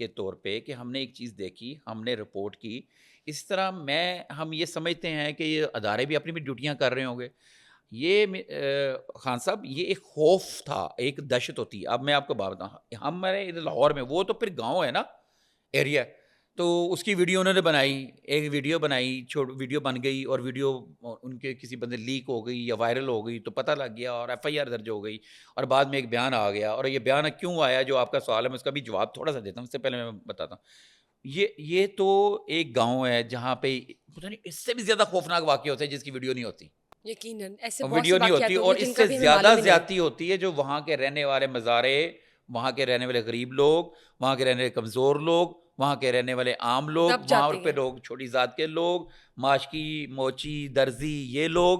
کے طور پہ کہ ہم نے ایک چیز دیکھی, ہم نے رپورٹ کی. اس طرح ہم یہ سمجھتے ہیں کہ یہ ادارے بھی اپنی بھی ڈیوٹیاں کر رہے ہوں گے. یہ خان صاحب یہ ایک خوف تھا, ایک دہشت ہوتی. اب میں آپ کو بات بتاؤں, ہمارے ادھر لاہور میں وہ تو پھر گاؤں ہے نا, ایریا, تو اس کی ویڈیو انہوں نے بنائی, ایک ویڈیو بنائی, ویڈیو بن گئی, اور ویڈیو ان کے کسی بندے لیک ہو گئی یا وائرل ہو گئی تو پتہ لگ گیا اور ایف آئی آر درج ہو گئی, اور بعد میں ایک بیان آ گیا. اور یہ بیان کیوں آیا, جو آپ کا سوال ہے میں اس کا بھی جواب تھوڑا سا دیتا ہوں, اس سے پہلے میں بتاتا ہوں. یہ تو ایک گاؤں ہے جہاں پہ پتہ نہیں اس سے بھی زیادہ خوفناک واقع ہوتے ہیں جس کی ویڈیو نہیں ہوتی, یقیناً ایسے بہت سے ویڈیو نہیں واقعات ہوتی, ہوں اور گے جن اس کا سے بھی ہمیں زیادہ معلوم ہی نہیں. زیادتی ہوتی ہے جو وہاں کے رہنے والے مزارے, وہاں کے رہنے والے غریب لوگ, وہاں کے رہنے والے کمزور لوگ, وہاں کے رہنے والے عام لوگ, دب وہاں جاتے پہ ہیں. لوگ چھوٹی ذات کے لوگ, ماشکی, موچی, درزی, یہ لوگ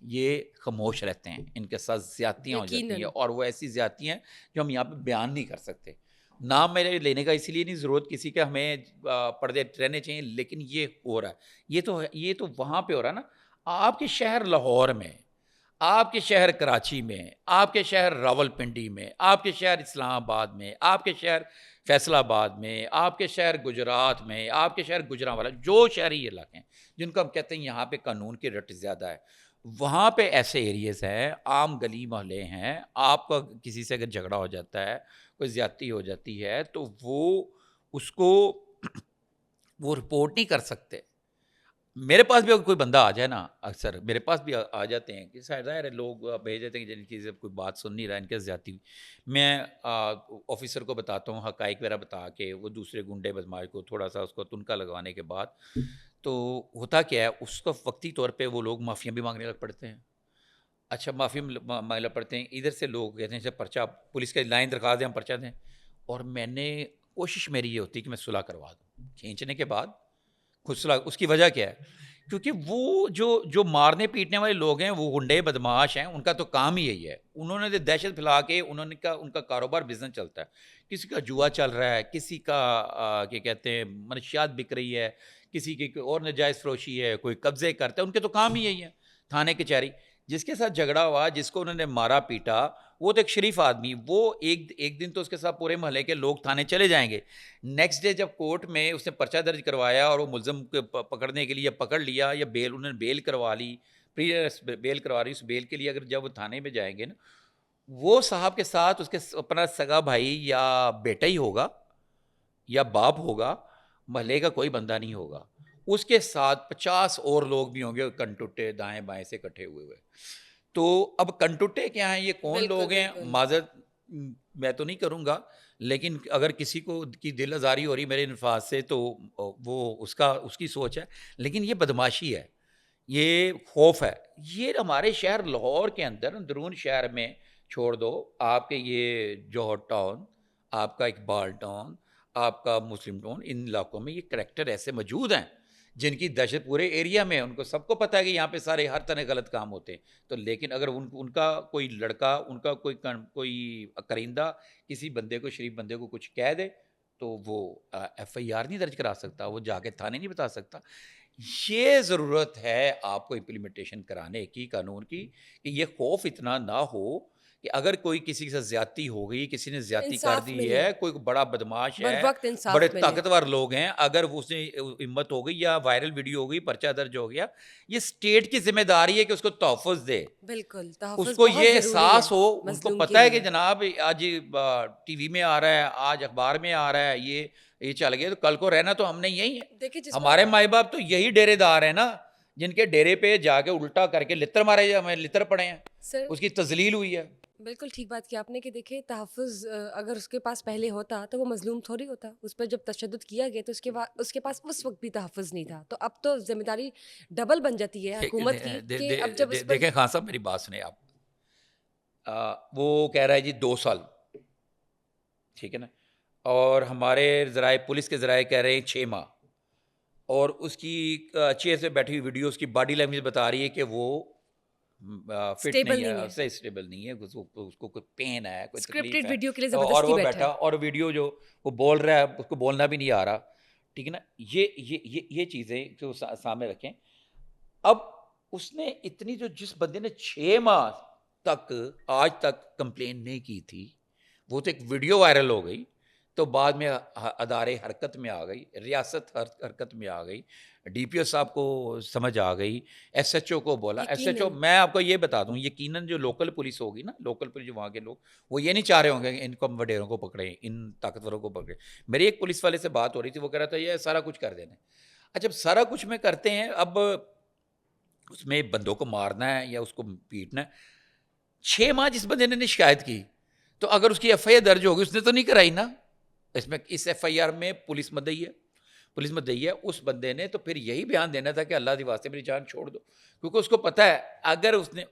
یہ خاموش رہتے ہیں, ان کے ساتھ زیادتیاں ہو جاتی ہیں, یقیناً اور وہ ایسی زیادتیاں ہیں جو ہم یہاں پہ بیان نہیں کر سکتے. نام میرے لینے کا اسی لیے نہیں ضرورت کسی کا, ہمیں پردے رہنے چاہیے, لیکن یہ ہو رہا ہے, یہ تو وہاں پہ ہو رہا ہے نا. آپ کے شہر لاہور میں, آپ کے شہر کراچی میں, آپ کے شہر راولپنڈی میں, آپ کے شہر اسلام آباد میں, آپ کے شہر فیصل آباد میں, آپ کے شہر گجرات میں, آپ کے شہر گجرانوالہ, جو شہری علاقے ہیں جن کو ہم کہتے ہیں یہاں پہ قانون کی رٹ زیادہ ہے, وہاں پہ ایسے ایریز ہیں, عام گلی محلے ہیں. آپ کا کسی سے اگر جھگڑا ہو جاتا ہے, کوئی زیادتی ہو جاتی ہے, تو وہ اس کو وہ رپورٹ نہیں کر سکتے. میرے پاس بھی اگر کوئی بندہ آ جائے نا, اکثر میرے پاس بھی آ جاتے ہیں کہ ظاہر ہے لوگ بھیج دیتے ہیں کہ جن کی کوئی بات سن نہیں رہا, ان کے زیادتی ہوئی. میں آفیسر کو بتاتا ہوں, حقائق وغیرہ بتا کے, وہ دوسرے گنڈے بدماش کو تھوڑا سا اس کو تنکا لگوانے کے بعد, تو ہوتا کیا ہے, اس کو وقتی طور پہ وہ لوگ معافیاں بھی مانگنے لگ پڑتے ہیں. اچھا معافی مانگنے لگ پڑتے ہیں, ادھر سے لوگ کہتے ہیں جب پرچہ پولیس کے لائن درخواست دیں, ہم پرچہ دیں, اور میں نے کوشش میری یہ ہوتی ہے کہ میں صلح کروا دوں. کھینچنے کے بعد خود صلح, اس کی وجہ کیا ہے, کیونکہ وہ جو مارنے پیٹنے والے لوگ ہیں, وہ گنڈے بدماش ہیں, ان کا تو کام ہی یہی ہے. انہوں نے دہشت پھیلا کے, ان کا کاروبار بزنس چلتا ہے. کسی کا جوا چل رہا ہے, کسی کا کیا کہتے ہیں منشیات بک رہی ہے, کسی کی اور نجائز فروشی ہے, کوئی قبضے کرتا ہے, ان کے تو کام ہی یہی ہے. تھانے کچہری, جس کے ساتھ جھگڑا ہوا, جس کو انہوں نے مارا پیٹا, وہ تو ایک شریف آدمی, وہ ایک دن تو اس کے ساتھ پورے محلے کے لوگ تھانے چلے جائیں گے. نیکسٹ ڈے جب کورٹ میں اس نے پرچہ درج کروایا اور وہ ملزم پکڑنے کے لیے پکڑ لیا, یا انہوں نے بیل کروا لی, بیل کروا رہی, اس بیل کے لیے اگر جب وہ تھانے میں جائیں گے نا, وہ صاحب کے ساتھ اس کے اپنا سگا بھائی یا بیٹا ہی ہوگا یا باپ ہوگا, محلے کا کوئی بندہ نہیں ہوگا. اس کے ساتھ 50 اور لوگ بھی ہوں گے, کنٹوٹے دائیں بائیں سے اکٹھے ہوئے. تو اب کنٹوٹے کیا ہیں, یہ کون لوگ ہیں, معذرت میں تو نہیں کروں گا, لیکن اگر کسی کو کی دل آزاری ہو رہی میرے الفاظ سے, تو وہ اس کی سوچ ہے, لیکن یہ بدماشی ہے, یہ خوف ہے. یہ ہمارے شہر لاہور کے اندر, اندرون شہر میں چھوڑ دو, آپ کے یہ جوہر ٹاؤن, آپ کا اقبال ٹاؤن, آپ کا مسلم ٹاؤن, ان علاقوں میں یہ کریکٹر ایسے موجود ہیں جن کی دہشت پورے ایریا میں, ان کو سب کو پتہ ہے کہ یہاں پہ سارے ہر طرح غلط کام ہوتے ہیں. تو لیکن اگر ان کا کوئی لڑکا, ان کا کوئی کرندہ کسی بندے کو, شریف بندے کو کچھ کہہ دے, تو وہ ایف آئی آر نہیں درج کرا سکتا, وہ جا کے تھانے نہیں بتا سکتا. یہ ضرورت ہے آپ کو امپلیمنٹیشن کرانے کی قانون کی, کہ یہ خوف اتنا نہ ہو کہ اگر کوئی کسی کے ساتھ زیادتی ہو گئی, کسی نے زیادتی کر انصاف دی ملے, ہے, کوئی بڑا بدماش بر ہے, وقت بڑے انصاف ملے. طاقتور لوگ ہیں, اگر اس نے ہمت ہو گئی یا وائرل ویڈیو ہو گئی, پرچہ درج ہو گیا, یہ اسٹیٹ کی ذمہ داری ہے کہ اس کو تحفظ دے. بالکل, اس تحفظ کو بہت یہ ضروری ہے احساس ہو, ان کو مظلوم کے پتہ ہے کہ لیے. جناب آج ٹی وی میں آ رہا ہے, آج اخبار میں آ رہا ہے, یہ چل گیا, تو کل کو رہنا تو ہم نے یہی ہے. دیکھیں جس ہمارے مائی باپ تو یہی ڈیرے دار ہیں نا, جن کے ڈیرے پہ جا کے الٹا کر کے لتر مارے, ہمیں لتر پڑے ہیں, سر اس کی تذلیل ہوئی ہے. بالکل ٹھیک بات کی آپ نے, کہ دیکھیں تحفظ اگر اس کے پاس پہلے ہوتا تو وہ مظلوم تھوڑی ہوتا. اس پر جب تشدد کیا گیا تو اس کے پاس اس وقت بھی تحفظ نہیں تھا. تو اب تو ذمہ داری ڈبل بن جاتی ہے حکومت کی, کہ اب جب اس پر دیکھیں خان صاحب میری بات سنیں آپ, وہ کہہ رہا ہے جی 2 سال, ٹھیک ہے نا, اور ہمارے ذرائع, پولیس کے ذرائع کہہ رہے ہیں 6 ماہ, اور اس کی چیئر سے بیٹھی ہوئی ویڈیو اس کی باڈی لینگویج بتا رہی ہے کہ وہ فٹ نہیں ہے, صحیح اسٹیبل نہیں ہے, اس کو کوئی پین ہے, کوئی تکلیف اسکرپٹڈ ہے, ویڈیو کے لیے اور زبردستی وہ بیٹھا بیٹھا, ہے. اور ویڈیو جو وہ بول رہا ہے اس کو بولنا بھی نہیں آ رہا, ٹھیک ہے نا. یہ چیزیں جو سامنے رکھیں. اب اس نے اتنی جس بندے نے 6 ماہ تک آج تک کمپلین نہیں کی تھی, وہ تو ایک ویڈیو وائرل ہو گئی, تو بعد میں ادارے حرکت میں آ گئی، ریاست حرکت میں آ گئی، ڈی پی او صاحب کو سمجھ آ گئی، ایس ایچ او کو بولا، ایس ایچ او یقیناً میں آپ کو یہ بتا دوں یقیناً جو لوکل پولیس ہوگی نا، لوکل پولیس جو وہاں کے لوگ، وہ یہ نہیں چاہ رہے ہوں گے کہ ان کو وڈیروں کو پکڑیں، ان طاقتوروں کو پکڑیں. میری ایک پولیس والے سے بات ہو رہی تھی، وہ کہہ رہا تھا یہ سارا کچھ کر دینا. اچھا سارا کچھ میں کرتے ہیں، اب اس میں بندوں کو مارنا ہے یا اس کو پیٹنا ہے. 6 ماہ جس بندے نے شکایت کی، تو اگر اس کی ایف آئی آر درج ہوگی، اس نے تو نہیں کرائی نا. اس ایف آئی آر میں پولیس مدعی ہے، اس بندے نے تو پھر یہی بیان دینا تھا کہ اللہ دی واسطے میری جان چھوڑ دو، کیونکہ اس کو پتا ہے اگر اس نے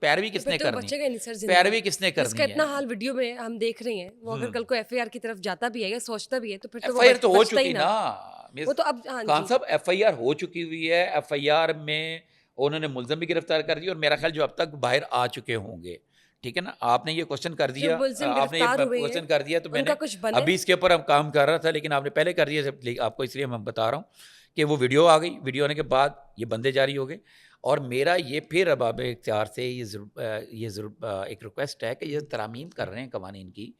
پیروی تو کس پھر نے تو کرنی، بچے گا نہیں سر زندہ. پیروی کس نے جس کا کرنی ہے. اتنا حال ویڈیو میں ہم دیکھ رہے ہیں، وہ اگر کل کو ایف آئی آر کی طرف جاتا بھی ہے یا سوچتا بھی ہے تو پھر تو ایف وہ آئی آر تو ہو بچتا ہی چکی نا. نا وہ تو اب ہاں خان جی صاحب، ایف آئی آر ہو چکی ہوئی ہے. ایف آئی آر میں انہوں نے ملزم بھی گرفتار کر دیا، اور میرا خیال جو اب تک باہر آ چکے ہوں گے. ٹھیک ہے نا، آپ نے یہ کوشچن کر جو دیا، ملزم آپ نے یہ گرفتار ہوئے ہیں کوشچن کر دیا، تو میں ان نے کا کچھ بنے. ابھی اس کے اوپر ہم کام کر رہا تھا، لیکن آپ نے پہلے کر دیا. آپ کو اس لیے میں بتا رہا ہوں کہ وہ ویڈیو آ گئی، ویڈیو آنے کے بعد یہ بندے جاری ہو گئے. اور میرا یہ پھر ارباب اختیار سے یہ ضرور ایک ریکویسٹ ہے کہ یہ ترامیم کر رہے ہیں قوانین کی،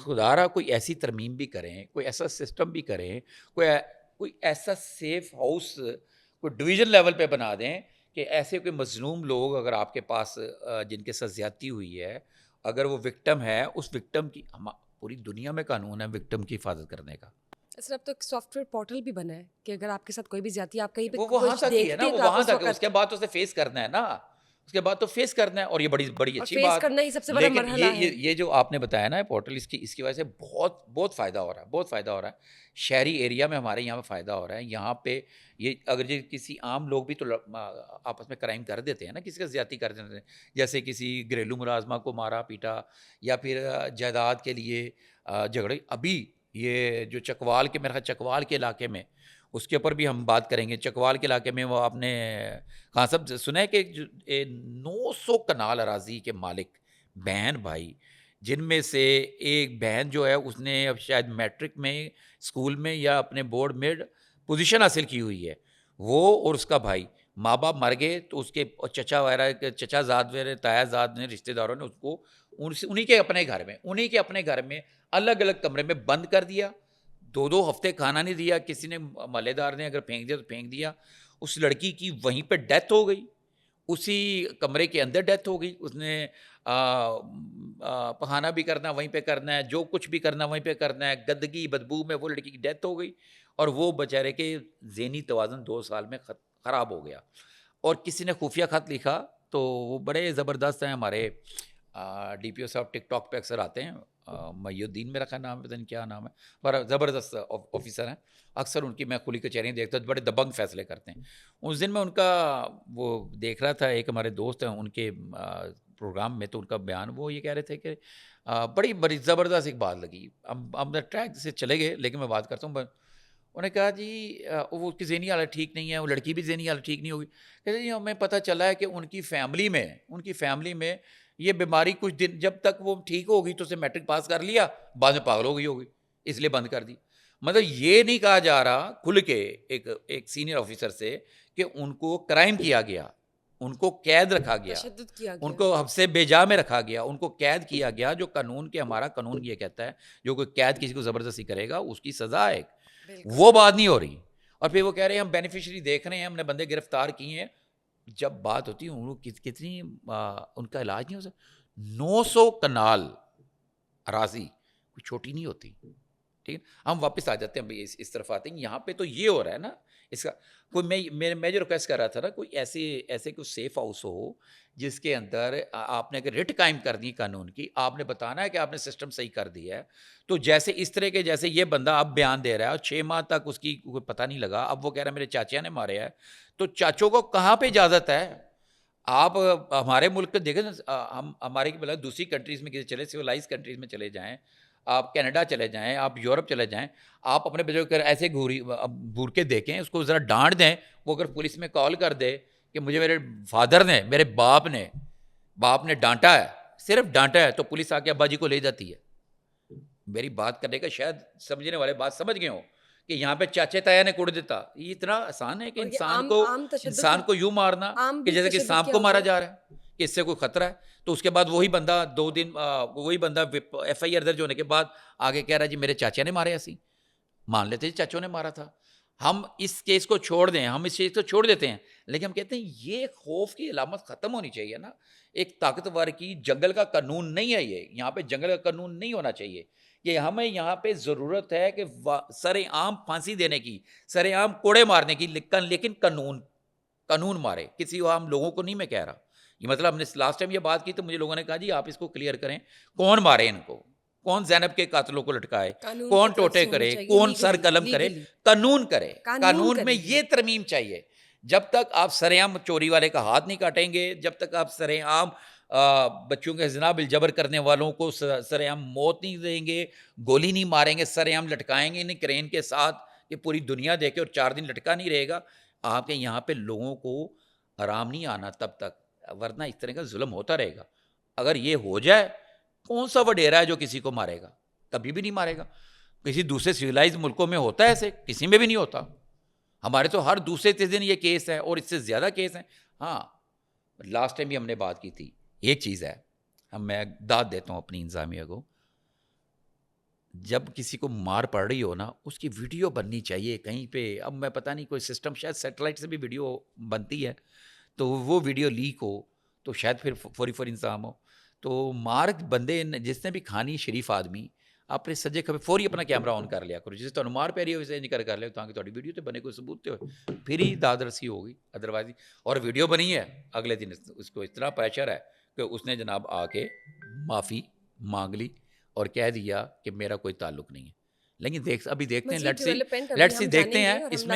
خدا را کوئی ایسی ترمیم بھی کریں، کوئی ایسا سسٹم بھی کریں، کوئی ایسا سیف ہاؤس کوئی ڈویژن لیول پہ بنا دیں کہ ایسے کوئی مظلوم لوگ اگر آپ کے پاس جن کے ساتھ زیادتی ہوئی ہے، اگر وہ وکٹم ہے، اس وکٹم کی پوری دنیا میں قانون ہے وکٹم کی حفاظت کرنے کا. سر اب تو ایک سافٹ ویئر پورٹل بھی بنا ہے کہ اگر آپ کے ساتھ کوئی بھی زیادتی آپ کہیں پہ وہ وہاں کچھ تک ہی ہے نا، دیکھتے ہیں وہ تو آپ وہاں اس تک ہے، اس وقت کے بعد تو اسے فیس کرنا ہے نا، اس کے بعد تو فیس کرنا ہے. اور یہ بڑی اور اچھی فیس بات. کرنا ہی سب سے بڑا لیکن مرحلہ ہے. یہ جو آپ نے بتایا نا پورٹل، اس کی وجہ سے بہت فائدہ ہو رہا ہے، بہت فائدہ ہو رہا ہے. شہری ایریا میں ہمارے یہاں پہ فائدہ ہو رہا ہے. یہاں پہ یہ اگر کسی عام لوگ بھی تو آپس میں کرائم کر دیتے ہیں نا، کسی کا زیادتی کر دیتے ہیں، جیسے کسی گھریلو ملازمہ کو مارا پیٹا، یا پھر جائیداد کے لیے جھگڑے. ابھی یہ جو چکوال کے، میرے خیال چکوال کے علاقے میں، اس کے اوپر بھی ہم بات کریں گے. چکوال کے علاقے میں وہ آپ نے خان صاحب سنا ہے کہ 900 کنال اراضی کے مالک بہن بھائی، جن میں سے ایک بہن جو ہے اس نے اب شاید میٹرک میں اسکول میں یا اپنے بورڈ میں پوزیشن حاصل کی ہوئی ہے، وہ اور اس کا بھائی، ماں باپ مر گئے تو اس کے چچا وغیرہ، چچا زاد وغیرہ، تایا زاد نے، رشتہ داروں نے اس کو انہی کے اپنے گھر میں الگ الگ کمرے میں بند کر دیا. 2 ہفتے کھانا نہیں دیا، کسی نے محلے دار نے اگر پھینک دیا تو پھینک دیا. اس لڑکی کی وہیں پہ ڈیتھ ہو گئی، اسی کمرے کے اندر ڈیتھ ہو گئی. اس نے پخانا بھی کرنا وہیں پہ کرنا ہے، جو کچھ بھی کرنا وہیں پہ کرنا ہے. گندگی بدبو میں وہ لڑکی کی ڈیتھ ہو گئی، اور وہ بیچارے کے ذہنی توازن 2 سال میں خراب ہو گیا. اور کسی نے خفیہ خط لکھا، تو وہ بڑے زبردست ہیں ہمارے ڈی پی او صاحب، ٹک ٹاک پہ اکثر آتے ہیں، محی الدین میرا خیال نام ہے، پتہ نہیں کیا نام ہے، پر زبردست آفیسر ہیں. اکثر ان کی میں کھلی کچہریاں دیکھتا ہوں، بڑے دبنگ فیصلے کرتے ہیں. اس دن میں ان کا وہ دیکھ رہا تھا، ایک ہمارے دوست ہیں ان کے پروگرام میں، تو ان کا بیان وہ یہ کہہ رہے تھے کہ بڑی زبردست ایک بات لگی. ہم ٹریک سے چلے گئے، لیکن میں بات کرتا ہوں. انہوں نے کہا جی وہ اس کی ذہنی حالت ٹھیک نہیں ہے، وہ لڑکی بھی ذہنی حالت ٹھیک نہیں ہوگی. کہتے جی ہمیں پتہ چلا ہے کہ ان کی فیملی میں یہ بیماری کچھ دن، جب تک وہ ٹھیک ہوگی تو اسے میٹرک پاس کر لیا، بعد میں پاگل ہو گئی ہوگی، اس لیے بند کر دی. مطلب یہ نہیں کہا جا رہا کھل کے ایک سینئر آفیسر سے کہ ان کو کرائم کیا گیا، ان کو قید رکھا گیا، تشدد کیا ان گیا. کو حبس بے جا میں رکھا گیا، ان کو قید کیا گیا. جو قانون کے، ہمارا قانون یہ کہتا ہے جو کوئی قید کسی کو زبردستی کرے گا اس کی سزا ہے. بالکل. وہ بات نہیں ہو رہی. اور پھر وہ کہہ رہے ہیں ہم بینیفیشری دیکھ رہے ہیں، ہم نے بندے گرفتار کیے ہیں. جب بات ہوتی ہے کتنی ان کا علاج نہیں ہو سکتا. 900 کنال اراضی کوئی چھوٹی نہیں ہوتی. ٹھیک ہے، ہم واپس آ جاتے ہیں، اس طرف آتے ہیں. یہاں پہ تو یہ ہو رہا ہے نا، اس کا کوئی میں جو ریکویسٹ کر رہا تھا نا، کوئی ایسے کوئی سیف ہاؤس ہو جس کے اندر آپ نے اگر رٹ قائم کر دی قانون کی، آپ نے بتانا ہے کہ آپ نے سسٹم صحیح کر دیا ہے. تو جیسے اس طرح کے، جیسے یہ بندہ اب بیان دے رہا ہے اور 6 ماہ تک اس کی کوئی پتہ نہیں لگا، اب وہ کہہ رہا ہے میرے چاچا نے مارے ہے. تو چاچوں کو کہاں پہ اجازت ہے؟ آپ ہمارے ملک کو دیکھیں، ہم ہمارے کی بلا دوسری کنٹریز میں کسی چلے، سویلائز کنٹریز میں چلے جائیں، آپ کینیڈا چلے جائیں، آپ یورپ چلے جائیں، آپ اپنے بچوں کو ایسے گھور کے دیکھیں، اس کو ذرا ڈانٹ دیں. وہ اگر پولیس میں کال کر دے کہ مجھے میرے فادر نے، میرے باپ نے ڈانٹا ہے، صرف ڈانٹا ہے، تو پولیس آ کے ابا جی کو لے جاتی ہے. میری بات کرنے کا شاید سمجھنے والے بات سمجھ گئے ہوں کہ یہاں پہ چاچے تایا نے کوڑ دیتا. یہ اتنا آسان ہے کہ اور یہ انسان عام تشدد کو یوں مارنا عام کہ بھی جیسے کہ تشدد سانپ کیا کو ہوتا مارا ہے. جا رہا ہے. کہ اس سے کوئی خطرہ ہے, تو اس کے بعد وہی بندہ 2 دن وہی بندہ ایف آئی آر درج ہونے کے بعد آگے کہہ رہا ہے جی میرے چاچا نے مارے ایسی. مان لیتے جی چاچوں نے مارا تھا, ہم اس کیس کو چھوڑ دیں, ہم اس چیز کو چھوڑ دیتے ہیں, لیکن ہم کہتے ہیں یہ خوف کی علامت ختم ہونی چاہیے نا. ایک طاقتور کی جنگل کا قانون نہیں ہے یہ, یہاں پہ جنگل کا قانون نہیں ہونا چاہیے. کہ ہمیں یہاں پہ ضرورت ہے کہ سر عام پھانسی دینے کی, سر عام کوڑے مارنے کی, لیکن قانون مارے, کسی عام لوگوں کو نہیں میں کہہ رہا. یہ مطلب ہم نے لاسٹ ٹائم یہ بات کی تو مجھے لوگوں نے کہا جی آپ اس کو کلیئر کریں, کون مارے ان کو, کون زینب کے قاتلوں کو لٹکائے, کون ٹوٹے کرے, کون سر قلم کرے, قانون کرے. قانون میں یہ ترمیم چاہیے. جب تک آپ سر عام چوری والے کا ہاتھ نہیں کاٹیں گے, جب تک آپ سر عام بچوں کے زنا بالجبر کرنے والوں کو سر عام موت نہیں دیں گے, گولی نہیں ماریں گے, سر عام لٹکائیں گے انہیں کرین کے ساتھ کہ پوری دنیا دیکھے اور 4 دن لٹکا نہیں رہے گا, آپ کے یہاں پہ لوگوں کو آرام نہیں آنا تب تک, ورنہ اس طرح کا ظلم ہوتا رہے گا. اگر یہ ہو جائے, کون سا وڈیرا ہے جو کسی کو مارے گا؟ کبھی بھی نہیں مارے گا. کسی دوسرے سویلائز ملکوں میں ہوتا ہے ایسے, کسی میں بھی نہیں ہوتا. ہمارے تو ہر دوسرے دن یہ کیس ہے اور اس سے زیادہ کیس ہیں. ہاں لاسٹ ٹائم بھی ہم نے بات کی تھی, ایک چیز ہے, میں داد دیتا ہوں اپنی انتظامیہ کو, جب کسی کو مار پڑ رہی ہو نا اس کی ویڈیو بننی چاہیے کہیں پہ. اب میں پتہ نہیں کوئی سسٹم, شاید سیٹلائٹ سے بھی ویڈیو بنتی ہے, تو وہ ویڈیو لیک ہو تو شاید پھر فوری انتظام ہو. تو مارک بندے جس نے بھی کھانی شریف آدمی اپنے سجے کبھی فوری اپنا کیمرہ آن کر لیا کرو, جسے تمہیں مار پہ رہی ہو ویسے نہیں کر لے تاکہ تھوڑی ویڈیو تو بنے, کوئی ثبوت تو ہو, پھر ہی داد رسی ہوگی. ادروائز اور ویڈیو بنی ہے, اگلے دن اس کو اتنا پریشر ہے کہ اس نے جناب آ کے معافی مانگ لی اور کہہ دیا کہ میرا کوئی تعلق نہیں ہے. لیکن ابھی دیکھتے ہیں, لیٹس سی دیکھتے ہیں اس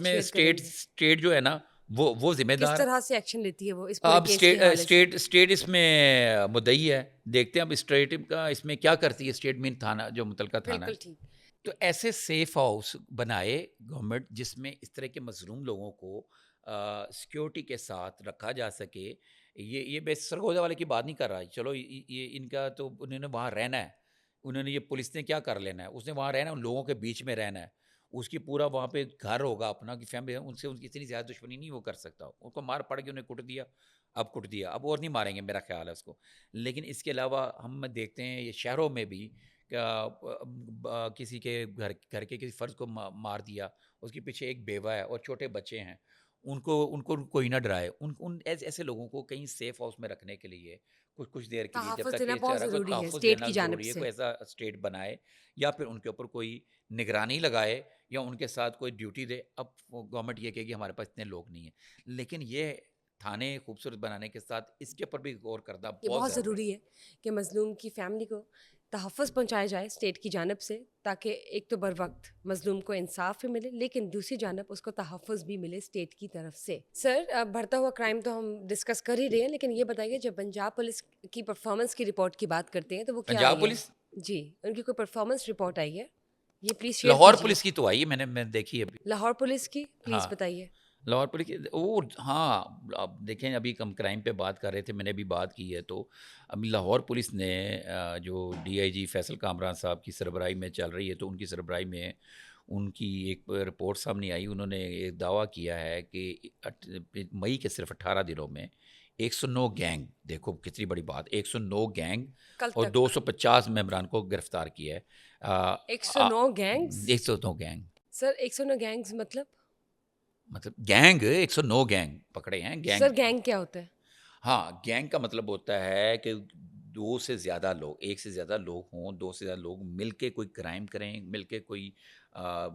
میں اسٹیٹ جو ہے نا وہ ذمہ دار کس طرح سے ایکشن لیتی ہے وہ اس اب کیس کے حوالے سے. اسٹیٹ اس میں مدعی ہے, دیکھتے ہیں اب اسٹیٹ کا اس میں کیا کرتی ہے اسٹیٹ مین تھانہ جو متعلقہ تھانہ ہے. بالکل ٹھیک. تو ایسے سیف ہاؤس بنائے گورنمنٹ جس میں اس طرح کے مظلوم لوگوں کو سیکیورٹی کے ساتھ رکھا جا سکے. یہ بس سرگودا والے کی بات نہیں کر رہا, چلو یہ ان کا تو انہوں نے وہاں رہنا ہے, انہوں نے یہ پولیس نے کیا کر لینا ہے, اس نے وہاں رہنا ہے, ان لوگوں کے بیچ میں رہنا ہے, اس کی پورا وہاں پہ گھر ہوگا اپنا کی فیملی, ان سے ان کی اتنی زیادہ دشمنی نہیں وہ کر سکتا. ان کو مار پڑ کے انہیں کٹ دیا, اب اور نہیں ماریں گے میرا خیال ہے اس کو. لیکن اس کے علاوہ ہم دیکھتے ہیں یہ شہروں میں بھی کسی کے گھر کے کسی فرد کو مار دیا, اس کے پیچھے ایک بیوہ ہے اور چھوٹے بچے ہیں, ان کو کوئی نہ ڈرائے. ان ایسے لوگوں کو کہیں سیف ہاؤس میں رکھنے کے لیے کچھ دیر کے لیے جب تک یہ چارہ کو تحفظ دینا ضروری ہے, کوئی ایسا اسٹیٹ بنائے یا پھر ان کے اوپر کوئی نگرانی لگائے یا ان کے ساتھ کوئی ڈیوٹی دے. اب گورنمنٹ یہ کہے کہ ہمارے پاس اتنے لوگ نہیں ہیں, لیکن یہ تھانے خوبصورت بنانے کے ساتھ اس کے اوپر بھی غور کردہ بہت ضروری ہے کہ مظلوم کی فیملی کو تحفظ پہنچایا جائے اسٹیٹ کی جانب سے, تاکہ ایک تو بر وقت مظلوم کو انصاف بھی ملے, لیکن دوسری جانب اس کو تحفظ بھی ملے اسٹیٹ کی طرف سے. سر بڑھتا ہوا کرائم تو ہم ڈسکس کر ہی رہے ہیں, لیکن یہ بتائیے جب پنجاب پولیس کی پرفارمنس کی رپورٹ کی بات کرتے ہیں تو وہ کیا پنجاب پولیس جی ان کی کوئی پرفارمنس رپورٹ آئی ہے, یہ پلیز شیئر لاہور کیجیے. پولیس کی تو آئی ہے, میں دیکھی ابھی. لاہور پولیس کی پلیز بتائیے. لاہور پولیس ہاں اب دیکھیں, ابھی ہم کرائم پہ بات کر رہے تھے, میں نے بھی بات کی ہے, تو ابھی لاہور پولیس نے جو ڈی آئی جی فیصل کامران صاحب کی سربراہی میں چل رہی ہے, تو ان کی سربراہی میں ان کی ایک رپورٹ سامنے آئی. انہوں نے ایک دعویٰ کیا ہے کہ مئی کے صرف 18 دنوں میں 109 گینگ, دیکھو کتنی بڑی بات, 109 گینگ اور 250 ممبران کو گرفتار کیا ہے. 109 گینگز, 109 گینگ سر 109 گینگز مطلب گینگ 109 گینگ پکڑے ہیں. گینگ سر گینگ کیا ہوتا ہے؟ ہاں گینگ کا مطلب ہوتا ہے کہ 2 سے زیادہ لوگ, 1 سے زیادہ لوگ ہوں, 2 سے زیادہ لوگ مل کے کوئی کرائم کریں, مل کے کوئی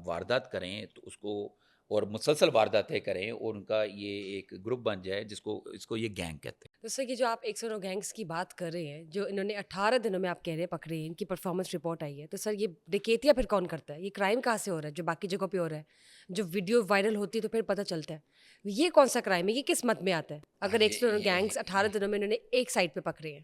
واردات کریں, تو اس کو اور مسلسل وارداتیں کریں اور ان کا یہ ایک گروپ بن جائے اس کو یہ گینگ کہتے ہیں. تو سر یہ جو آپ 109 گینگز کی بات کر رہے ہیں جو انہوں نے 18 دنوں میں آپ کہہ رہے ہیں پکڑے ہیں, ان کی پرفارمنس رپورٹ آئی ہے, تو سر یہ ڈکیتیاں پھر کون کرتا ہے؟ یہ کرائم کہاں سے ہو رہا ہے جو باقی جگہوں پہ ہو رہا ہے, جو ویڈیو وائرل ہوتی ہے تو پھر پتہ چلتا ہے, یہ کون سا کرائم ہے, یہ کس مت میں آتا ہے اگر 109 گینگز 18 دنوں میں انہوں نے ایک سائٹ پہ پکڑے ہیں؟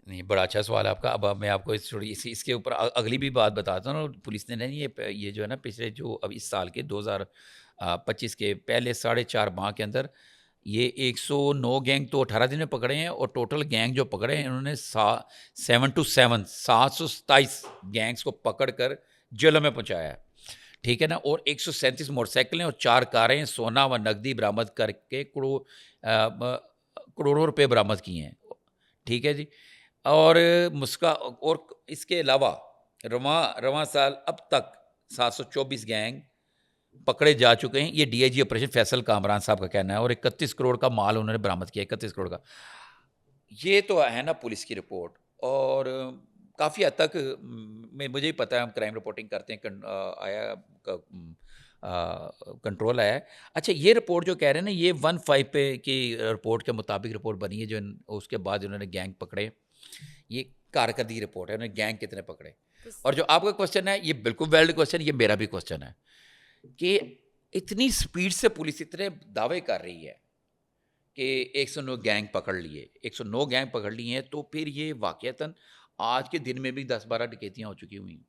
نہیں, بڑا اچھا سوال ہے آپ کا. اب میں آپ کو اس کے اوپر اگلی بھی بات بتاتا ہوں. پولیس نے نہیں یہ جو ہے نا پچھلے جو اب اس سال کے 2025 کے پہلے 4.5 ماہ کے اندر یہ 109 گینگ تو 18 دن میں پکڑے ہیں, اور ٹوٹل گینگ جو پکڑے ہیں انہوں نے 727 گینگز کو پکڑ کر جیلوں میں پہنچایا ہے, ٹھیک ہے نا, اور 137 موٹر سائیکلیں اور 4 کاریں, سونا و نقدی برآمد کر کے کروڑوں روپے برآمد کیے ہیں, ٹھیک ہے جی. اور اور اس کے علاوہ رواں سال اب تک 724 گینگ پکڑے جا چکے ہیں. یہ D I G operation Faisal Kamran صاحب کا کہنا ہے, اور 31 کروڑ کا مال انہوں نے برآمد کیا, 31 کروڑ کا. یہ تو ہے نا پولیس کی رپورٹ, اور کافی حد تک مجھے ہی پتا ہے, ہم کرائم رپورٹنگ کرتے ہیں, آیا کنٹرول آیا ہے. اچھا, یہ رپورٹ جو کہہ رہے ہیں نا, یہ 15 پہ کی رپورٹ کے مطابق رپورٹ بنی ہے, جو اس کے بعد انہوں نے گینگ پکڑے. یہ کارکردگی رپورٹ ہے, انہوں نے گینگ کتنے پکڑے. اور جو آپ کا کوشچن ہے, یہ بالکل ویلڈ کوشچن, یہ میرا بھی کوشچن ہے کہ اتنی سپیڈ سے پولیس اتنے دعوے کر رہی ہے کہ 109 گینگ پکڑ لیے, 109 گینگ پکڑ لیے ہیں, تو پھر یہ واقعتاً آج کے دن میں بھی 10-12 ڈکیتیاں ہو چکی ہوئی ہیں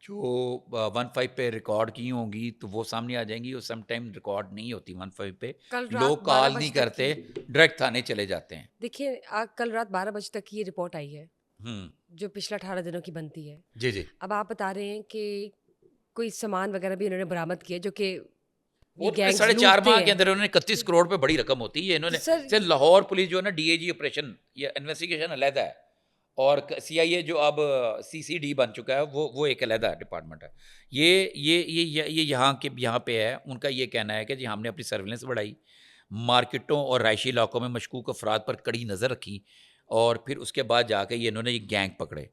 جو 15 پہ ریکارڈ کی ہوں گی, تو وہ سامنے آ جائیں گی. اور سم ٹائم ریکارڈ نہیں ہوتی 15 پہ, لوگ کال نہیں کرتے, ڈائریکٹ تھانے چلے جاتے ہیں. دیکھیے کل رات 12 بجے تک کی یہ رپورٹ آئی ہے جو پچھلا 18 دنوں کی بنتی ہے. جی جی. اب آپ بتا رہے ہیں کہ کوئی سامان وغیرہ بھی انہوں نے برآمد کیا جو کہ 4.5 ماہ کے اندر انہوں نے 31 کروڑ پہ بڑی رقم ہوتی ہے. انہوں نے لاہور پولیس جو ہے نا, ڈی اے جی آپریشن, یہ انویسٹیگیشن علیحدہ ہے, اور سی آئی اے جو اب سی سی ڈی بن چکا ہے, وہ ایک علیحدہ ڈپارٹمنٹ ہے. یہ یہاں پہ ہے. ان کا یہ کہنا ہے کہ جی ہم نے اپنی سرویلنس بڑھائی, مارکیٹوں اور رہائشی علاقوں میں مشکوک افراد پر کڑی نظر رکھی, اور پھر اس کے بعد جا کے انہوں نے یہ گینگ پکڑے.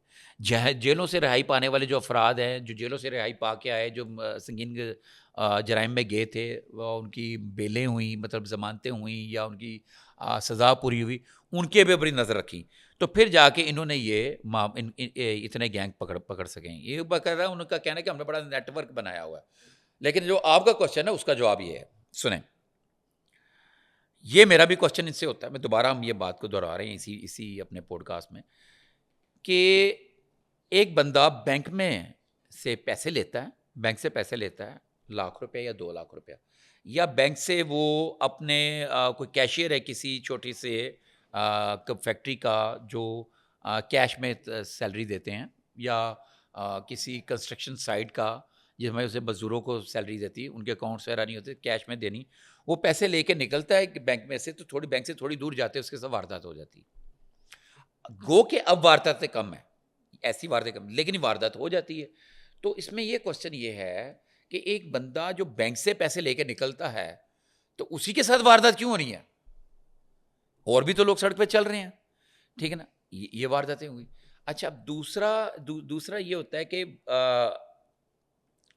جیلوں سے رہائی پانے والے جو افراد ہیں, جو جیلوں سے رہائی پا کے آئے, جو سنگین جرائم میں گئے تھے, ان کی بیلیں ہوئیں, مطلب ضمانتیں ہوئیں, یا ان کی سزا پوری ہوئی, ان کے بھی بڑی نظر رکھی. تو پھر جا کے انہوں نے یہ اتنے گینگ پکڑ سکیں. یہ باقاعدہ ان کا کہنا ہے کہ ہم نے بڑا نیٹ ورک بنایا ہوا ہے. لیکن جو آپ کا کوشچن ہے, اس کا جواب یہ ہے, سنیں, یہ میرا بھی کوشچن اس سے ہوتا ہے, میں دوبارہ ہم یہ بات کو دہرا رہے ہیں اسی اپنے پوڈ کاسٹ میں, کہ ایک بندہ بینک میں سے پیسے لیتا ہے, بینک سے پیسے لیتا ہے, 1 لاکھ روپے یا 2 لاکھ روپیہ, یا بینک سے وہ اپنے کوئی کیشیئر ہے کسی چھوٹی سے فیکٹری کا جو کیش میں سیلری دیتے ہیں, یا کسی کنسٹرکشن سائٹ کا جس میں اسے مزدوروں کو سیلری دیتی, ان کے اکاؤنٹس وغیرہ نہیں ہوتے, کیش میں دینی, وہ پیسے لے کے نکلتا ہے بینک میں سے, تو بینک سے تھوڑی دور جاتے ہیں, اس کے ساتھ واردات ہو جاتی. گو کہ اب وارداتیں کم ہیں, ایسی وارداتیں کم, لیکن واردات ہو جاتی ہے. تو اس میں یہ کوشچن یہ ہے کہ ایک بندہ جو بینک سے پیسے لے کے نکلتا ہے, تو اسی کے ساتھ واردات کیوں ہونی ہے؟ اور بھی تو لوگ سڑک پہ چل رہے ہیں, ٹھیک ہے نا, یہ وارداتیں ہوئی. اچھا, اب دوسرا یہ ہوتا ہے کہ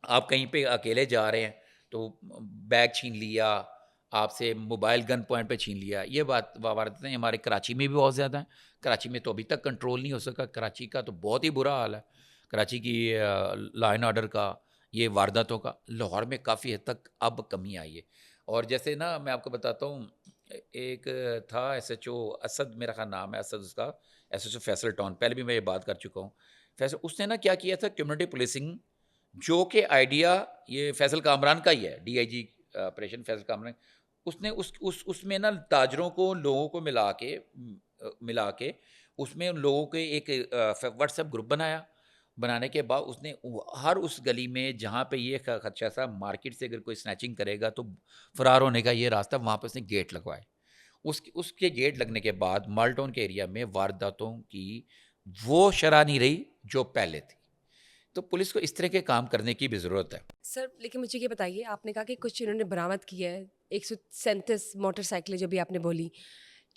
آپ کہیں پہ اکیلے جا رہے ہیں, تو بیگ چھین لیا آپ سے, موبائل گن پوائنٹ پہ چھین لیا. یہ وارداتیں ہمارے کراچی میں بھی بہت زیادہ ہیں. کراچی میں تو ابھی تک کنٹرول نہیں ہو سکا. کراچی کا تو بہت ہی برا حال ہے, کراچی کی لا اینڈ آرڈر کا, یہ وارداتوں کا. لاہور میں کافی حد تک اب کمی آئی ہے. اور جیسے نا میں آپ کو بتاتا ہوں, ایک تھا ایس ایچ او اسد, میرا خیال نام ہے اسد اس کا, S H O Faisal town, پہلے بھی میں یہ بات کر چکا ہوں. فیصل, اس نے نا کیا کیا تھا, کمیونٹی پولیسنگ, جو کہ آئیڈیا یہ فیصل کامران کا ہی ہے, D I G operation Faisal Kamran. اس نے اس میں نا تاجروں کو, لوگوں کو ملا کے اس میں ان لوگوں کے ایک واٹس ایپ گروپ بنانے کے بعد اس نے ہر اس گلی میں جہاں پہ یہ خدشہ تھا مارکیٹ سے اگر کوئی سنیچنگ کرے گا تو فرار ہونے کا یہ راستہ, وہاں پہ اس نے گیٹ لگوائے. اس کے گیٹ لگنے کے بعد مال ٹاؤن کے ایریا میں وارداتوں کی وہ شرح نہیں رہی جو پہلے تھی. تو پولیس کو اس طرح کے کام کرنے کی بھی ضرورت ہے. سر لیکن مجھے یہ بتائیے, آپ نے کہا کہ کچھ انہوں نے برآمد کیا ہے, 137 موٹر سائیکلیں جو بھی آپ نے بولی,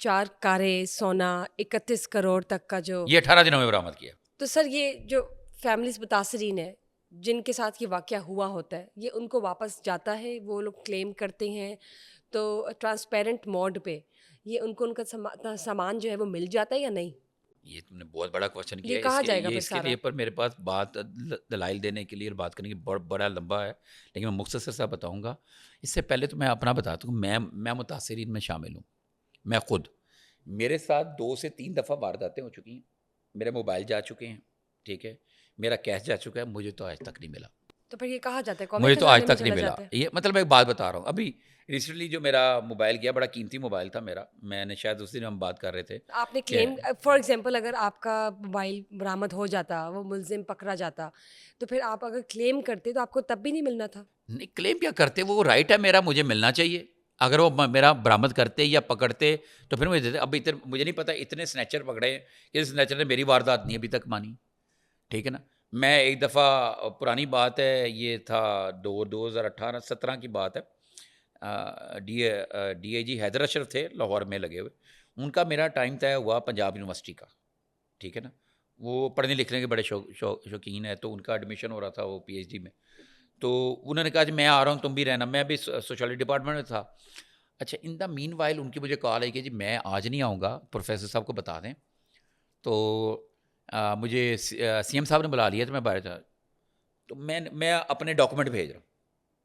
4 کاریں, سونا, 31 کروڑ تک کا جو, یہ 18 دنوں میں برآمد کیا. تو سر یہ جو فیملیز متاثرین ہیں جن کے ساتھ یہ واقعہ ہوا ہوتا ہے, یہ ان کو واپس جاتا ہے, وہ لوگ کلیم کرتے ہیں, تو ٹرانسپیرنٹ موڈ پہ یہ ان کو ان کا سامان جو ہے وہ مل جاتا ہے یا نہیں؟ یہ تم نے بہت بڑا کوشچن کیا یہ کہا جائے گا اس کے لیے, پر میرے پاس بات دلائل دینے کے لیے اور بات کرنے کی بڑا لمبا ہے, لیکن میں مختصر سا بتاؤں گا. اس سے پہلے تو میں اپنا بتاتا ہوں, میں متاثرین میں شامل ہوں. میں خود, میرے ساتھ 2 سے 3 دفعہ وارداتیں ہو چکی ہیں, میرے موبائل جا چکے ہیں, ٹھیک ہے, میرا کیش جا چکا ہے, مجھے تو آج تک نہیں ملا. تو پھر یہ کہا جاتا ہے, مجھے تو آج تک نہیں ملا. یہ مطلب میں ایک بات بتا رہا ہوں, ابھی ریسنٹلی جو میرا موبائل گیا, بڑا قیمتی موبائل تھا میرا, میں نے شاید اس دن ہم بات کر رہے تھے, آپ نے کلیم, فار ایگزامپل اگر آپ کا موبائل برآمد ہو جاتا, وہ ملزم پکڑا جاتا, تو پھر آپ اگر کلیم کرتے تو آپ کو تب بھی نہیں ملنا تھا؟ نہیں, کلیم کیا کرتے, وہ رائٹ ہے میرا, مجھے ملنا چاہیے. اگر وہ میرا برآمد کرتے یا پکڑتے تو پھر مجھے دیتے. اب مجھے نہیں پتا اتنے سنیچر پکڑے ہیں کہ اس سنیچر نے میری واردات نہیں ابھی تک مانی. ٹھیک ہے نا. میں ایک دفعہ, پرانی بات ہے, یہ تھا 2018-17 کی بات ہے, ڈی اے جی حیدر اشرف تھے لاہور میں لگے ہوئے. ان کا میرا ٹائم طے ہوا پنجاب یونیورسٹی کا. ٹھیک ہے نا. وہ پڑھنے لکھنے کے بڑے شوقین ہیں, تو ان کا ایڈمیشن ہو رہا تھا وہ پی ایچ ڈی میں. تو انہوں نے کہا جی میں آ رہا ہوں تم بھی رہنا. میں بھی سوشالوجی ڈپارٹمنٹ میں تھا. اچھا, ان دا مین وائل ان کی مجھے کال آئی کہ جی میں آج نہیں آؤں گا, پروفیسر صاحب کو بتا دیں. تو مجھے سی ایم صاحب نے بلا لیا تو میں باہر تھا. تو میں اپنے ڈاکومنٹ بھیج رہا ہوں,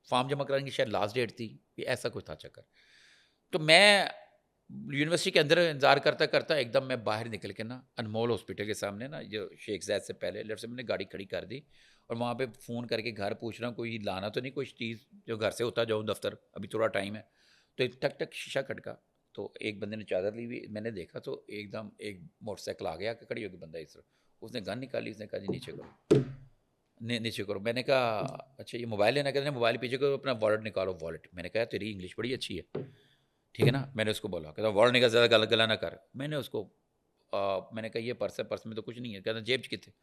فارم جمع کرانے کی شاید لاسٹ ڈیٹ تھی, یہ ایسا کچھ تھا چکر. تو میں یونیورسٹی کے اندر انتظار کرتا کرتا ایک دم میں باہر نکل کے نا انمول ہاسپٹل کے سامنے نا, جو شیخ زید سے پہلے لیفٹ سے میں نے گاڑی کھڑی کر دی, اور وہاں پہ فون کر کے گھر پوچھ رہا ہوں کوئی لانا تو نہیں, کوئی چیز جو گھر سے ہوتا جاؤں دفتر, ابھی تھوڑا ٹائم ہے. تو ایک ٹک ٹک شیشہ کھٹکا, تو ایک بندے نے چادر لی ہوئی, میں نے دیکھا تو ایک دم ایک موٹر سائیکل آ گیا کہ کھڑی ہو کے بندہ اس طرف, اس نے گن نکالی, اس نے کہا جی نیچے کرو, نیچے کرو. میں نے کہا اچھا یہ موبائل لینا, کہتے ہیں موبائل پیچھے کرو, اپنا والٹ نکالو والٹ. میں نے کہا تیری انگلش بڑی اچھی ہے, ٹھیک ہے نا. میں نے اس کو بولا, کہتا والٹ نکال, زیادہ گلا نہ کر. میں نے اس کو میں نے کہا یہ پرس ہے, پرس میں تو کچھ نہیں ہے. کہتا جیب کتنے.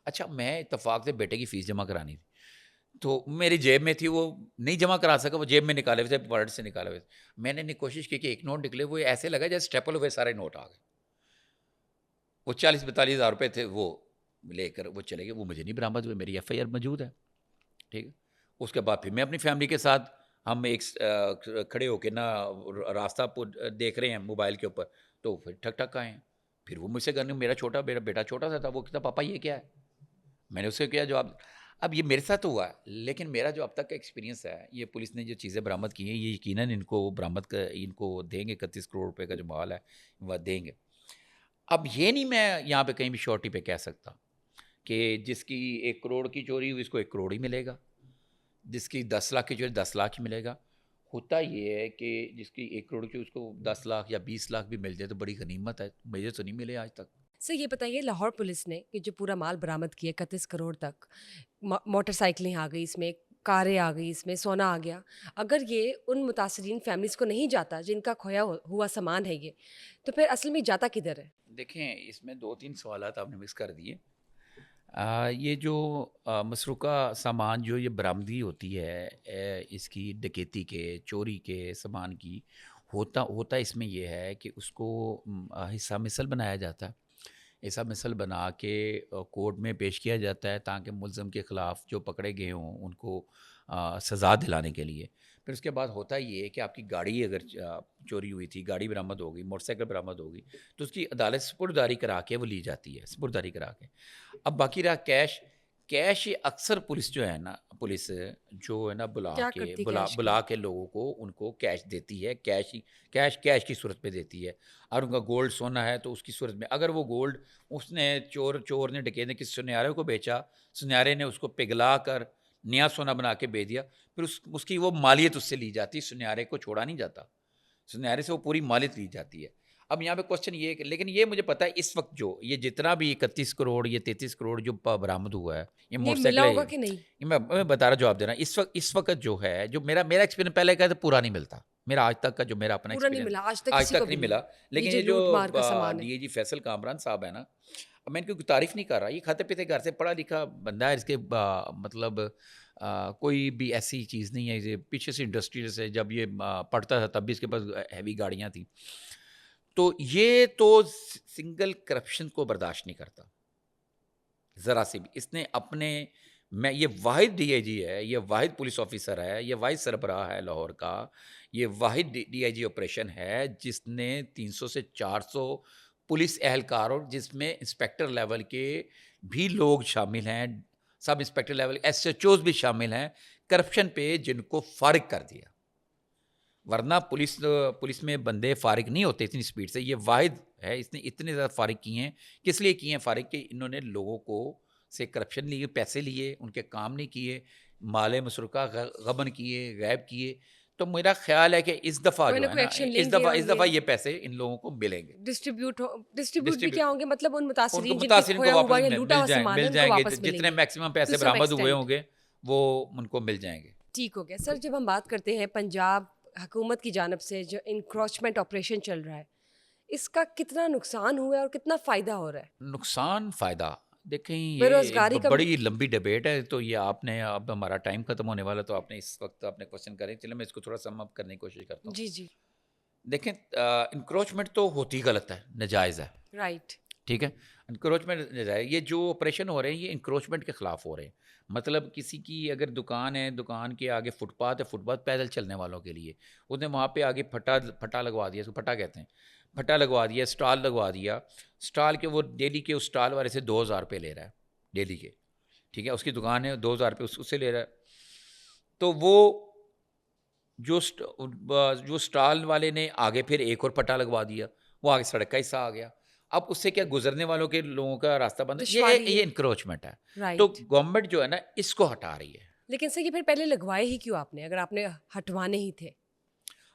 اچھا, میں اتفاق سے بیٹے کی فیس جمع کرانی تھی, تو میری جیب میں تھی, وہ نہیں جمع کرا سکا, وہ جیب میں نکالے ہوئے تھے, والٹ سے نکالے ہوئے تھے. میں نے کوشش کی کہ ایک نوٹ نکلے, وہ ایسے لگا جیسے اسٹیپل ہوئے سارے نوٹ آ گئے. وہ 40-42 ہزار روپے تھے, وہ لے کر وہ چلے گئے. وہ مجھے نہیں برآمد ہوئے, میری ایف آئی آر موجود ہے. ٹھیک ہے. اس کے بعد پھر میں اپنی فیملی کے ساتھ, ہم ایک کھڑے ہو کے نا راستہ دیکھ رہے ہیں موبائل کے اوپر, تو پھر ٹھک ٹھک آئے ہیں. پھر وہ مجھ سے کرنے, میرا بیٹا چھوٹا سا تھا, وہ کہتا پاپا یہ کیا ہے. میں نے اس سے کیا جواب. اب یہ میرے ساتھ ہوا ہے, لیکن میرا جو اب تک کا ایکسپیرینس ہے, یہ پولیس نے جو چیزیں برآمد کی ہیں یہ یقیناً ان کو برآمد ان کو دیں گے. 31 کروڑ روپے کا جو مال ہے وہ دیں گے. اب یہ نہیں میں یہاں پہ کہیں بھی شورٹی پہ کہہ سکتا کہ جس کی 1 کروڑ کی چوری ہوئی اس کو 1 کروڑ ہی ملے گا, جس کی 10 لاکھ کی چوری 10 لاکھ ہی ملے گا. ہوتا یہ ہے کہ جس کی 1 کروڑ کی اس کو 10 لاکھ یا 20 لاکھ بھی مل جائے تو بڑی غنیمت ہے. مجھے تو نہیں ملے آج تک. سر یہ بتائیے, لاہور پولیس نے کہ جو پورا مال برآمد کیا 31 کروڑ تک, موٹر سائیکلیں آ گئی اس میں, کاریں آ گئی اس میں, سونا آ گیا, اگر یہ ان متاثرین فیملیز کو نہیں جاتا جن کا کھویا ہوا سامان ہے یہ, تو پھر اصل میں جاتا کدھر ہے؟ دیکھیں, اس میں 2-3 سوالات آپ نے مکس کر دیے. یہ جو مسروقہ سامان جو یہ برآمدی ہوتی ہے, اس کی ڈکیتی کے, چوری کے سامان کی, ہوتا اس میں یہ ہے کہ اس کو حصہ مثل بنایا جاتا ہے. حصہ مثل بنا کے کورٹ میں پیش کیا جاتا ہے تاکہ ملزم کے خلاف جو پکڑے گئے ہوں ان کو سزا دلانے کے لیے. پھر اس کے بعد ہوتا یہ ہے کہ آپ کی گاڑی اگر چوری ہوئی تھی, گاڑی برآمد ہو گئی, موٹر سائیکل برآمد ہوگی, تو اس کی عدالت سپرداری کرا کے وہ لی جاتی ہے, سپرداری کرا کے. اب باقی رہا کیش. کیش اکثر پولیس جو ہے نا, پولیس جو ہے نا کیا کرتی کیش کی؟ بلا کے لوگوں کو ان کو کیش دیتی ہے. کیش کی صورت پہ دیتی ہے. اور ان کا گولڈ سونا ہے تو اس کی صورت میں, اگر وہ گولڈ اس نے چور نے ڈکیت نے کسی سنیارے کو بیچا, سنیارے نے اس کو پگھلا کر نیا سونا بنا کے بیچ دیا, پھر اس کی وہ مالیت اس سے لی جاتی. سنیارے کو چھوڑا نہیں جاتا, سنیارے سے وہ پوری مالیت لی جاتی ہے. اب یہاں پہ کوشچن یہ ہے کہ, لیکن یہ مجھے پتا ہے اس وقت جو یہ جتنا بھی 31 کروڑ یہ 33 کروڑ جو برآمد ہوا ہے, یہ موٹر ملا سائیکل ہوگا کہ نہیں؟ میں بتا رہا جواب دے رہا ہوں. اس وقت جو ہے, جو میرا ایکسپیرینس پہلے کہا تو پورا نہیں ملتا, میرا آج تک کا جو میرا اپنا پورا نہیں ایکسپیرینس ملا آج آج کسی کو تک بھی نہیں ملا. لیکن یہ جو لوٹ مار کا سامان ہے. ڈی اے جی فیصل کامران صاحب ہے نا, میں ان کی تعریف نہیں کر رہا, یہ کھاتے پیتے گھر سے پڑھا لکھا بندہ ہے. اس کے مطلب کوئی بھی ایسی چیز نہیں ہے. پیچھے سے انڈسٹری سے جب یہ پڑھتا تھا تب بھی اس کے پاس ہیوی گاڑیاں تھیں. تو یہ تو سنگل کرپشن کو برداشت نہیں کرتا ذرا سی بھی. اس نے اپنے یہ واحد ڈی اے جی ہے, یہ واحد پولیس آفیسر ہے, یہ واحد سربراہ ہے لاہور کا, یہ واحد ڈی آئی جی آپریشن ہے جس نے 300 سے 400 پولیس اہلکار, اور جس میں انسپیکٹر لیول کے بھی لوگ شامل ہیں, sub inspector level S H Os بھی شامل ہیں, کرپشن پہ جن کو فارغ کر دیا. ورنہ پولیس میں بندے فارغ نہیں ہوتے اتنی سپیڈ سے. یہ واحد ہے, اس نے اتنے زیادہ فارغ کیے ہیں. کس لیے کیے ہیں فارغ؟ کہ انہوں نے لوگوں کو سے کرپشن لیے, پیسے لیے, ان کے کام نہیں کیے, مال مسروقہ غبن کیے, غائب کیے. تو میرا خیال ہے کہ اس دفعہ جو ہے نا, اس دفعہ یہ پیسے ان لوگوں کو ملیں گے. ڈسٹریبیوٹ بھی کیا ہوں گے, مطلب ان ان کو متاثرین جن کے متاثرین کو کھویا ہوا واپس یا لوٹا ہوا سامان ہے ان کو گے, واپس ملیں جتنے گے. میکسیمم پیسے برآمد ہوئے ہوں گے وہ ان کو مل جائیں گے. ٹھیک ہو گیا. سر جب ہم بات کرتے ہیں پنجاب حکومت کی جانب سے جو انکروچمنٹ آپریشن چل رہا ہے اس کا کتنا نقصان ہوا ہے اور کتنا فائدہ ہو رہا ہے؟ نقصان فائدہ دیکھیں بے یہ ایک روزگاری کا بڑی لمبی ڈبیٹ ہے. تو یہ آپ نے اب ہمارا ٹائم ختم ہونے والا تو آپ نے اس وقت اپنے کوشچن کریں. چلیں میں اس کو تھوڑا سم اپ کرنے کی کوشش کرتا ہوں. جی جی دیکھیں انکروچمنٹ تو ہوتی غلط ہے, ناجائز ہے, رائٹ ٹھیک ہے. انکروچمنٹ ناجائز, یہ جو آپریشن ہو رہے ہیں یہ انکروچمنٹ کے خلاف ہو رہے ہیں. مطلب کسی کی اگر دکان ہے, دکان کے آگے فٹ پاتھ ہے, فٹ پاتھ پیدل چلنے والوں کے لیے, اس نے وہاں پہ آگے پھٹا لگوا دیا, اس کو پھٹا کہتے ہیں, پھٹا لگوا دیا, اسٹال لگوا دیا. اسٹال کے وہ ڈیلی کے اس اسٹال والے سے 2000 روپے لے رہا ہے ڈیلی کے, ٹھیک ہے. اس کی دکان ہے, 2000 روپے اس سے لے رہا ہے. تو وہ جو اسٹال والے نے آگے پھر ایک اور پٹا لگوا دیا, وہ آگے سڑک کا حصہ آ گیا. اب اس سے کیا گزرنے والوں کے لوگوں کا راستہ بند ہے. دشواری یہ ہے. انکروچمنٹ ہے. تو رائٹ. گورنمنٹ جو ہے نا اس کو ہٹا رہی ہے. لیکن سر یہ پھر پہلے لگوائے ہی کیوں آپ نے, اگر آپ نے ہٹوانے ہی تھے؟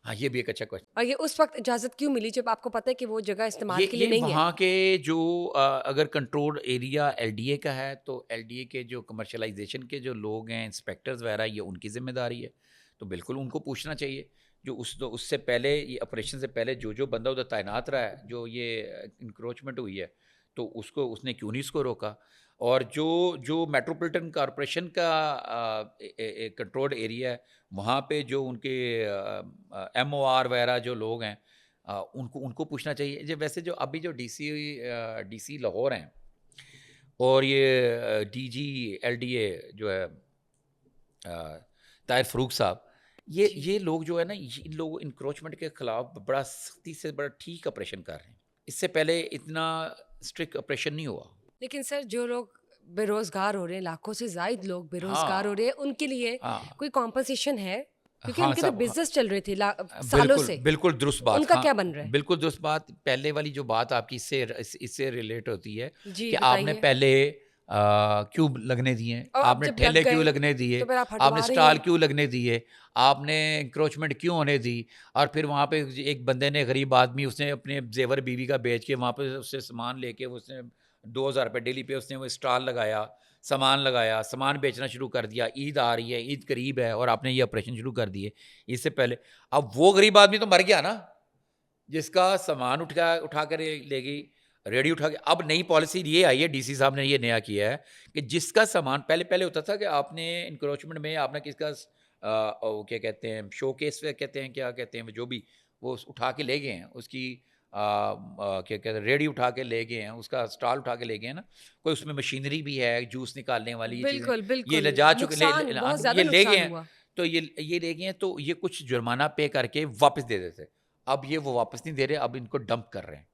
ہاں یہ بھی ایک اچھا کوشچن. اور یہ اس وقت اجازت کیوں ملی جب آپ کو پتہ ہے کہ وہ جگہ استعمال کے لیے یہ نہیں ہے؟ وہاں کے جو اگر کنٹرول ایریا ایل ڈی اے کا ہے تو ایل ڈی اے کے جو کمرشلائزیشن کے جو لوگ ہیں, انسپیکٹرز وغیرہ, یہ ان کی ذمہ داری ہے. تو بالکل ان کو پوچھنا چاہیے. جو اس سے پہلے, یہ آپریشن سے پہلے جو بندہ ادھر تعینات رہا ہے, جو یہ انکروچمنٹ ہوئی ہے, تو اس نے کیوں نہیں اس کو روکا. اور جو میٹروپولیٹن کارپوریشن کا کنٹرول ایریا ہے, وہاں پہ جو ان کے ایم او آر وغیرہ جو لوگ ہیں, ان کو پوچھنا چاہیے. ویسے جو ابھی جو ڈی سی لاہور ہیں اور یہ D G L D A جو ہے طاہر فروخ صاحب, یہ لوگ جو ہے نا, ان لوگ انکروچمنٹ کے خلاف بڑا سختی سے بڑا ٹھیک آپریشن کر رہے ہیں. اس سے پہلے اتنا اسٹرکٹ آپریشن نہیں ہوا. لیکن سر جو لوگ بے روزگار ہو رہے ہیں, لاکھوں سے زائد لوگ بے روزگار ہو ہاں رہے ہیں, ان کے لیے ہاں کوئی کمپنسیشن ہے؟ کیونکہ ان ہاں کے تو صاحب, بزنس چل رہے تھے سالوں بالکل سے, بالکل درست بات. ان کا ہاں کیا بن رہا ہے؟ بالکل درست بات. پہلے والی جو بات آپ کی اس سے ریلیٹ ہوتی ہے جی کہ آپ نے بتائیے. پہلے کیوں لگنے دیے, اور آپ اب نے جب لگ ٹھیلے کیوں گئے لگنے دیے, تو پھر آپ آپ نے ہٹوا رہے اسٹال ہیں. کیوں لگنے دیے, آپ نے انکروچمنٹ کیوں ہونے دی. اور پھر وہاں پہ ایک بندے نے, غریب آدمی, اس نے اپنے زیور بیوی کا بیچ کے وہاں پہ اس سے سامان لے کے, اس نے 2000 روپے ڈیلی پہ اس نے وہ اسٹال لگایا, سامان بیچنا شروع کر دیا. عید آ رہی ہے, عید قریب ہے, اور آپ نے یہ آپریشن شروع کر دیے. اس سے پہلے اب وہ غریب آدمی تو مر گیا نا, جس کا سامان اٹھا کر لے گئی, ریڈی اٹھا کے. اب نئی پالیسی یہ آئی ہے, ڈی سی صاحب نے یہ نیا کیا ہے کہ جس کا سامان پہلے ہوتا تھا کہ آپ نے انکروچمنٹ میں آپ نے کس کا کیا کہتے ہیں, شو کیس کہتے ہیں, کیا کہتے ہیں, جو بھی وہ اٹھا کے لے گئے ہیں, اس کی کیا کہتے ہیں, ریڈی اٹھا کے لے گئے ہیں, اس کا اسٹال اٹھا کے لے گئے ہیں نا. کوئی اس میں مشینری بھی ہے, جوس نکالنے والی, یہ چیزیں بالکل یہ بالکل جا چکے, نقصان, بہت زیادہ یہ لے گئے نقصان ہیں. ہوا. تو یہ لے گئے ہیں, تو یہ کچھ جرمانہ پے کر کے واپس دے دیتے. اب یہ وہ واپس نہیں دے رہے, اب ان کو ڈمپ کر رہے ہیں,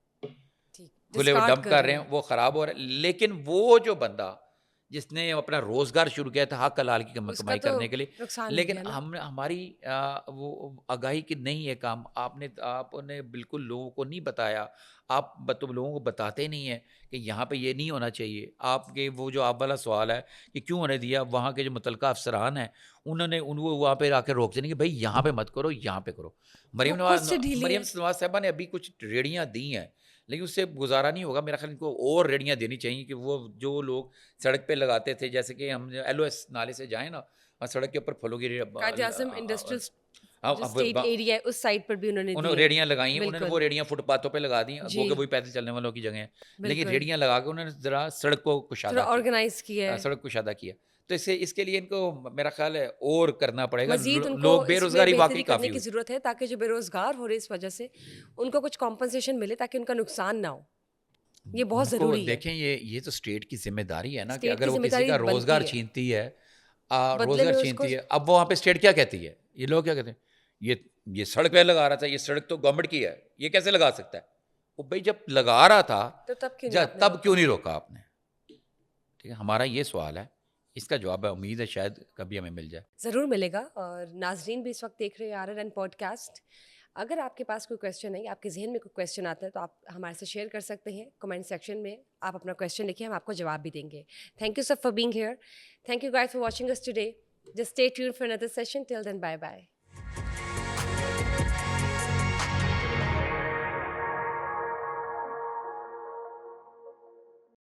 کھلے وہ ڈمپ کر رہے ہیں, وہ خراب ہو رہا ہے. لیکن وہ جو بندہ جس نے اپنا روزگار شروع کیا تھا حق حلال کی اس کا کمائی تو کرنے کے لیے, نقصان ہو لیکن گیا نا. ہماری وہ آگاہی کی نہیں ہے کام. آپ نے بالکل لوگوں کو نہیں بتایا. آپ لوگوں کو بتاتے نہیں ہیں کہ یہاں پہ یہ نہیں ہونا چاہیے. آپ کے وہ جو آپ والا سوال ہے کہ کیوں ہونے دیا, وہاں کے جو متعلقہ افسران ہیں انہوں نے وہاں پہ آ کے روک دینے کہ بھائی یہاں پہ مت کرو, یہاں پہ کرو. وہ خود سے ڈھیلے مریم ہیں. نواز صاحبہ نے ابھی کچھ ریڑیاں دی ہیں, لیکن اس سے گزارا نہیں ہوگا. میرا خیال ان کو اور ریڑیاں دینی چاہیے کہ وہ جو لوگ سڑک پہ لگاتے تھے, جیسے کہ ہم ایل او ایس نالے سے جائیں نا, سڑک کے اوپر پھلوں کی قائد اعظم انڈسٹریل جو اسٹیٹ ایریا ہے اس سائڈ پر بھی انہوں نے دی ریڑیاں لگائی ہیں. انہوں نے بالکل وہ ریڑیاں فٹ پاتھوں پہ لگا دی, جی وہ کہ وہی پیدل چلنے والوں کی جگہ ہیں, لیکن بالکل ریڑیاں لگا کے انہوں نے ذرا سڑک کو تھوڑا کشادہ آرگنائز کیا کیا, ہے. سڑک کشادہ کیا. تو اس کے لیے ان کو میرا خیال ہے اور کرنا پڑے گا. مزید ان کو لوگ بے اس میں روزگاری واقعی بہتری کرنے کافی کی ہوئی. ضرورت ہے تاکہ جو بے روزگار ہو رہے اس وجہ سے ان کو کچھ کمپنسیشن ملے تاکہ ان کا نقصان نہ ہو. یہ بہت ان کو ضروری ہے. دیکھیں, یہ تو اسٹیٹ کی ذمہ داری ہے نا, کہ اسٹیٹ اگر کی وہ ذمہ کسی داری کا روزگار بنتی ہے, چھینتی ہے, بدلے روزگار میں اس کو چھینتی ہے. اب وہاں پہ اسٹیٹ کیا کہتی ہے, یہ لوگ کیا کہتے ہیں, یہ سڑک پہ لگا رہا تھا, یہ سڑک تو گورنمنٹ کی ہے, یہ کیسے لگا سکتا ہے. وہ بھائی جب لگا رہا تھا تو تب کیوں نہیں روکا آپ نے. ٹھیک ہے, ہمارا یہ سوال ہے, اس کا جواب ہے, امید ہے شاید کبھی ہمیں مل جائے. ضرور ملے گا. اور ناظرین بھی اس وقت دیکھ رہے ہیں RNN پوڈ کاسٹ. اگر آپ کے پاس کوئی کویسچن ہے, آپ کے ذہن میں کوئی کویسچن آتا ہے تو آپ ہمارے سے شیئر کر سکتے ہیں کمنٹ سیکشن میں. آپ اپنا کویسچن لکھیں, ہم آپ کو جواب بھی دیں گے. Thank you sir for being here. Thank you guys for watching us today. Just stay tuned for another session. Till then, bye bye.